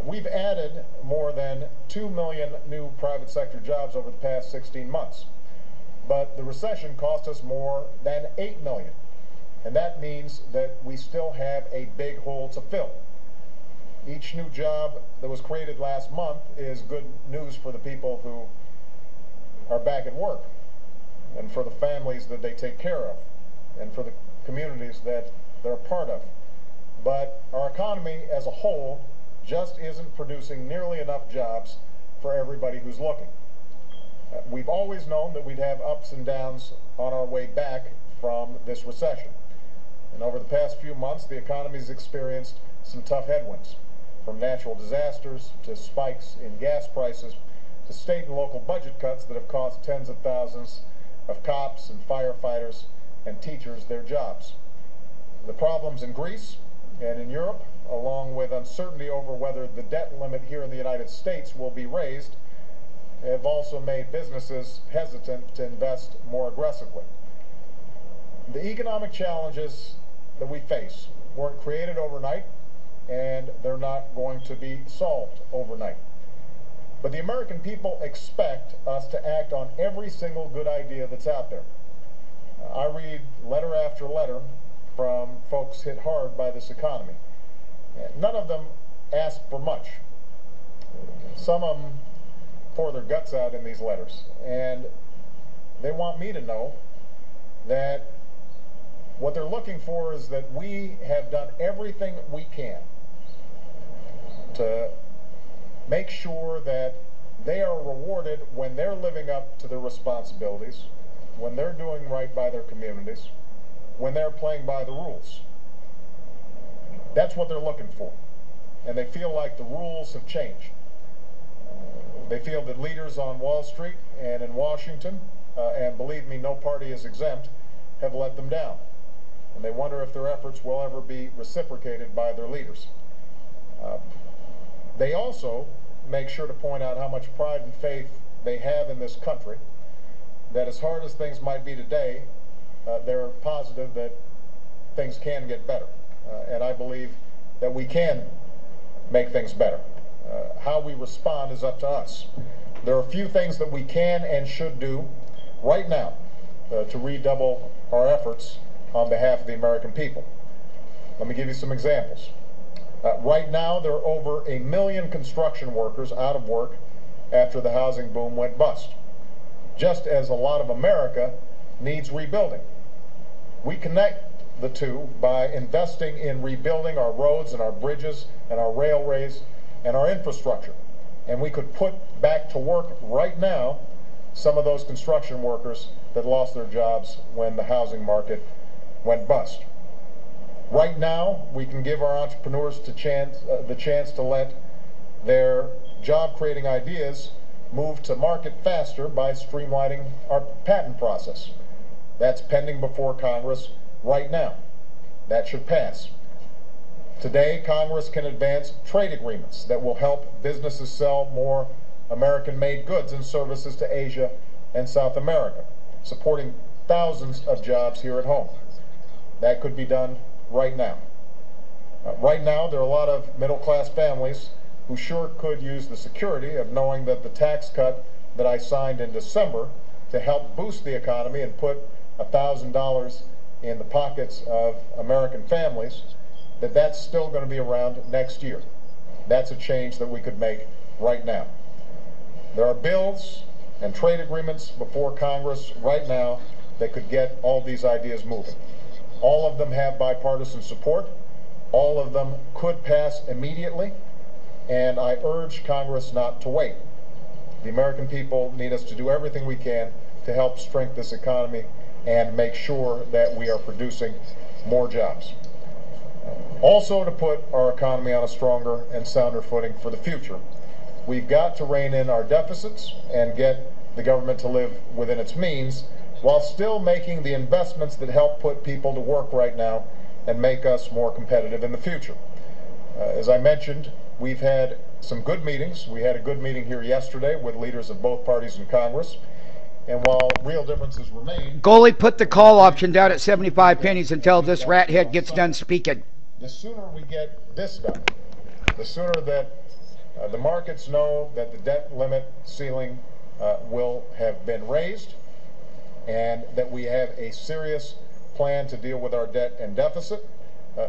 We've added more than 2 million new private sector jobs over the past 16 months. But the recession cost us more than 8 million. And that means that we still have a big hole to fill. Each new job that was created last month is good news for the people who are back at work, and for the families that they take care of, and for the communities that they're a part of. But our economy as a whole just isn't producing nearly enough jobs for everybody who's looking. We've always known that we'd have ups and downs on our way back from this recession. And over the past few months, the economy's experienced some tough headwinds, from natural disasters to spikes in gas prices to state and local budget cuts that have cost tens of thousands of cops and firefighters and teachers their jobs. The problems in Greece and in Europe, along with uncertainty over whether the debt limit here in the United States will be raised, have also made businesses hesitant to invest more aggressively. The economic challenges that we face weren't created overnight, and they're not going to be solved overnight. But the American people expect us to act on every single good idea that's out there. I read letter after letter from folks hit hard by this economy. None of them ask for much. Some of them pour their guts out in these letters, and they want me to know that what they're looking for is that we have done everything we can to make sure that they are rewarded when they're living up to their responsibilities, when they're doing right by their communities, when they're playing by the rules. That's what they're looking for. And they feel like the rules have changed. They feel that leaders on Wall Street and in Washington, and believe me, no party is exempt, have let them down. And they wonder if their efforts will ever be reciprocated by their leaders. They also make sure to point out how much pride and faith they have in this country, that as hard as things might be today, they're positive that things can get better. And I believe that we can make things better. How we respond is up to us. There are a few things that we can and should do right now to redouble our efforts on behalf of the American people. Let me give you some examples. Right now, there are over 1 million construction workers out of work after the housing boom went bust, just as a lot of America needs rebuilding. We connect the two by investing in rebuilding our roads and our bridges and our railways and our infrastructure. And we could put back to work right now some of those construction workers that lost their jobs when the housing market went bust. Right now, we can give our entrepreneurs the chance to let their job-creating ideas move to market faster by streamlining our patent process. That's pending before Congress right now. That should pass. Today, Congress can advance trade agreements that will help businesses sell more American-made goods and services to Asia and South America, supporting thousands of jobs here at home. That could be done right now. Right now, there are a lot of middle-class families who sure could use the security of knowing that the tax cut that I signed in December to help boost the economy and put $1,000 in the pockets of American families, that's still going to be around next year. That's a change that we could make right now. There are bills and trade agreements before Congress right now that could get all these ideas moving. All of them have bipartisan support. All of them could pass immediately, and I urge Congress not to wait. The American people need us to do everything we can to help strengthen this economy and make sure that we are producing more jobs. Also, to put our economy on a stronger and sounder footing for the future, we've got to rein in our deficits and get the government to live within its means while still making the investments that help put people to work right now and make us more competitive in the future. As I mentioned, we've had some good meetings. We had a good meeting here yesterday with leaders of both parties in Congress. And while real differences remain... Goalie, put the call option down at 75 pennies until this rat head gets done speaking. The sooner we get this done, the sooner that The markets know that the debt limit ceiling will have been raised, and that we have a serious plan to deal with our debt and deficit.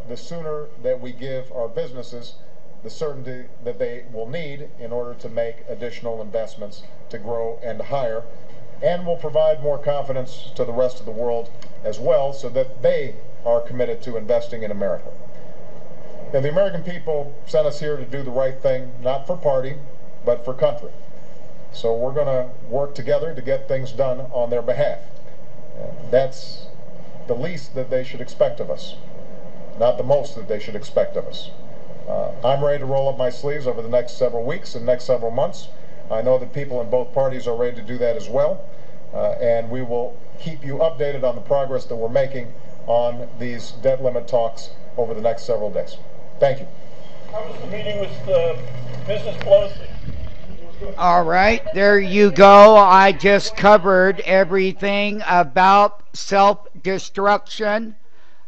The sooner that we give our businesses the certainty that they will need in order to make additional investments to grow and to hire, and will provide more confidence to the rest of the world as well, so that they are committed to investing in America. Now, the American people sent us here to do the right thing, not for party, but for country. So we're going to work together to get things done on their behalf. That's the least that they should expect of us, not the most that they should expect of us. I'm ready to roll up my sleeves over the next several weeks and next several months. I know that people in both parties are ready to do that as well, and we will keep you updated on the progress that we're making on these debt limit talks over the next several days. Thank you. How was the meeting with Mrs. Pelosi? All right, there you go. I just covered everything about self-destruction,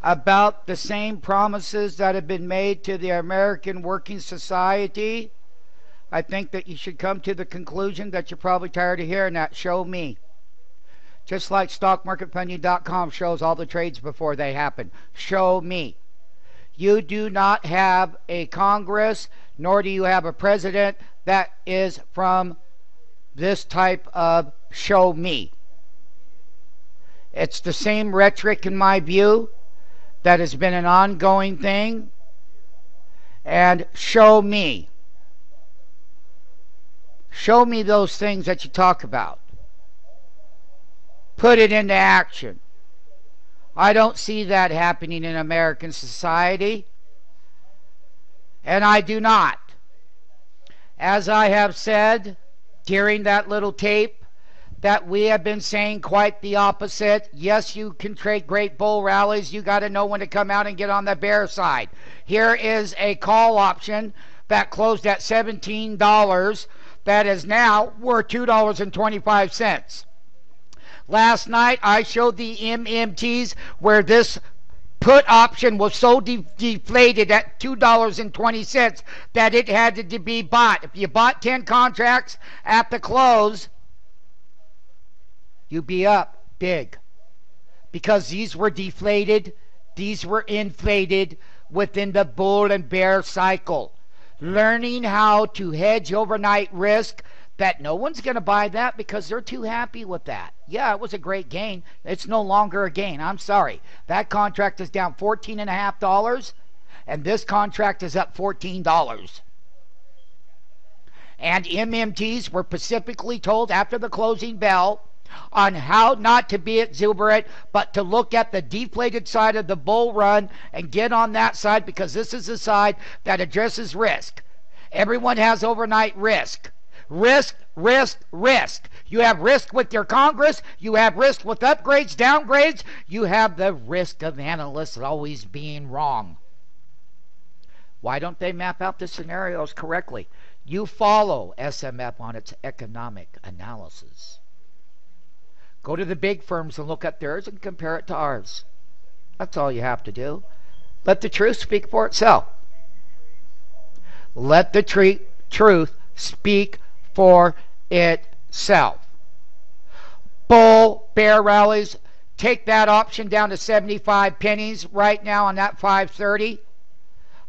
about the same promises that have been made to the American working society. I think that you should come to the conclusion that you're probably tired of hearing that. Show me. Just like StockMarketFunding.com shows all the trades before they happen. Show me. You do not have a Congress, nor do you have a president that is from this type of show me. It's the same rhetoric, in my view, that has been an ongoing thing. And show me. Show me those things that you talk about. Put it into action. I don't see that happening in American society. And I do not. As I have said during that little tape, that we have been saying quite the opposite. Yes, you can trade great bull rallies. You got to know when to come out and get on the bear side. Here is a call option that closed at $17 that is now worth $2.25. Last night I showed the MMTs where this put option was so deflated at $2.20 that it had to be bought. If you bought 10 contracts at the close, you'd be up big, because these were deflated, these were inflated within the bull and bear cycle. Learning how to hedge overnight risk, that no one's going to buy that because they're too happy with that. Yeah, it was a great gain. It's no longer a gain. I'm sorry. That contract is down $14.50, and this contract is up $14. And MMTs were specifically told after the closing bell on how not to be exuberant, but to look at the deflated side of the bull run and get on that side, because this is the side that addresses risk. Everyone has overnight risk. Risk, risk, risk. You have risk with your Congress. You have risk with upgrades, downgrades. You have the risk of analysts always being wrong. Why don't they map out the scenarios correctly? You follow SMF on its economic analysis. Go to the big firms and look at theirs and compare it to ours. That's all you have to do. Let the truth speak for itself. Let the truth speak for itself. Bull, bear rallies, take that option down to 75 pennies right now on that 530.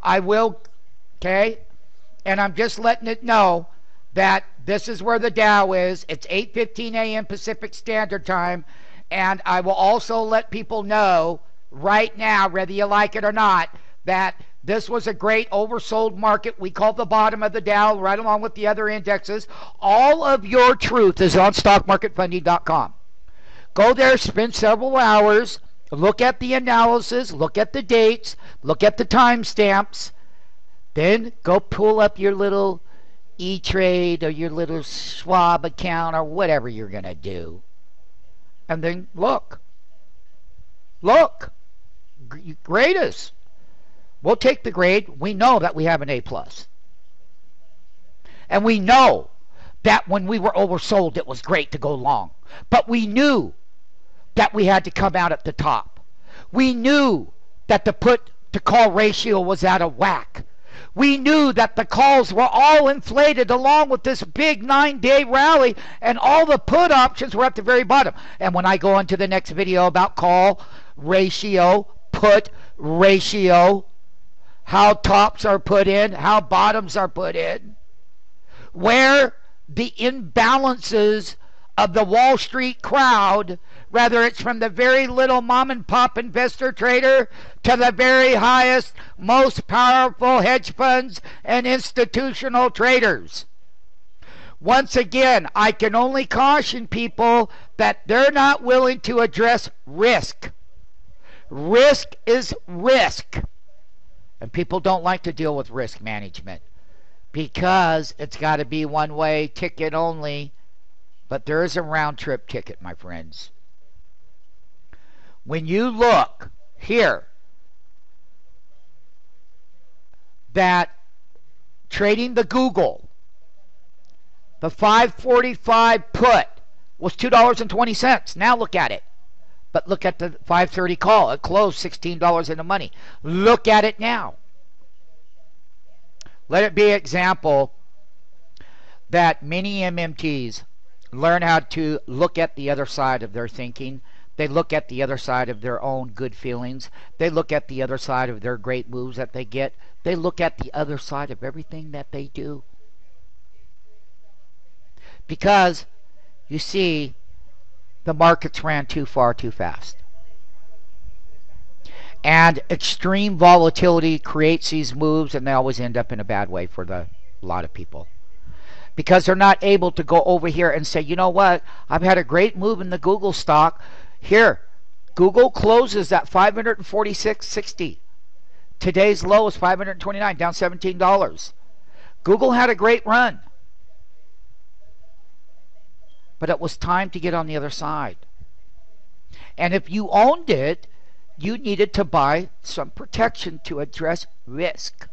I will, okay? And I'm just letting it know that this is where the Dow is. It's 8:15 a.m. Pacific Standard Time. And I will also let people know right now, whether you like it or not, that this was a great oversold market. We called the bottom of the Dow right along with the other indexes. All of your truth is on StockMarketFunding.com. Go there, spend several hours, look at the analysis, look at the dates, look at the timestamps. Then go pull up your little E-Trade or your little Schwab account or whatever you're going to do. And then look. Look. Grade us. We'll take the grade. We know that we have an A+. And we know that when we were oversold, it was great to go long. But we knew that we had to come out at the top. We knew that the put to call ratio was out of whack. We knew that the calls were all inflated along with this big 9-day rally, and all the put options were at the very bottom. And when I go into the next video about call ratio, put ratio, how tops are put in, how bottoms are put in, where the imbalances of the Wall Street crowd, whether it's from the very little mom and pop investor trader to the very highest, most powerful hedge funds and institutional traders. Once again, I can only caution people that they're not willing to address risk. Risk is risk. And people don't like to deal with risk management because it's got to be one-way ticket only. But there is a round-trip ticket, my friends. When you look here, that trading the Google, the 545 put was $2.20. Now look at it. But look at the 530 call. It closed $16 in the money. Look at it now. Let it be an example that many MMTs learn how to look at the other side of their thinking. They look at the other side of their own good feelings. They look at the other side of their great moves that they get. They look at the other side of everything that they do. Because, you see, the markets ran too far too fast. And extreme volatility creates these moves, and they always end up in a bad way for a lot of people. Because they're not able to go over here and say, you know what, I've had a great move in the Google stock. Here, Google closes at 546.60. Today's low is 529, down $17. Google had a great run. But it was time to get on the other side. And if you owned it, you needed to buy some protection to address risk.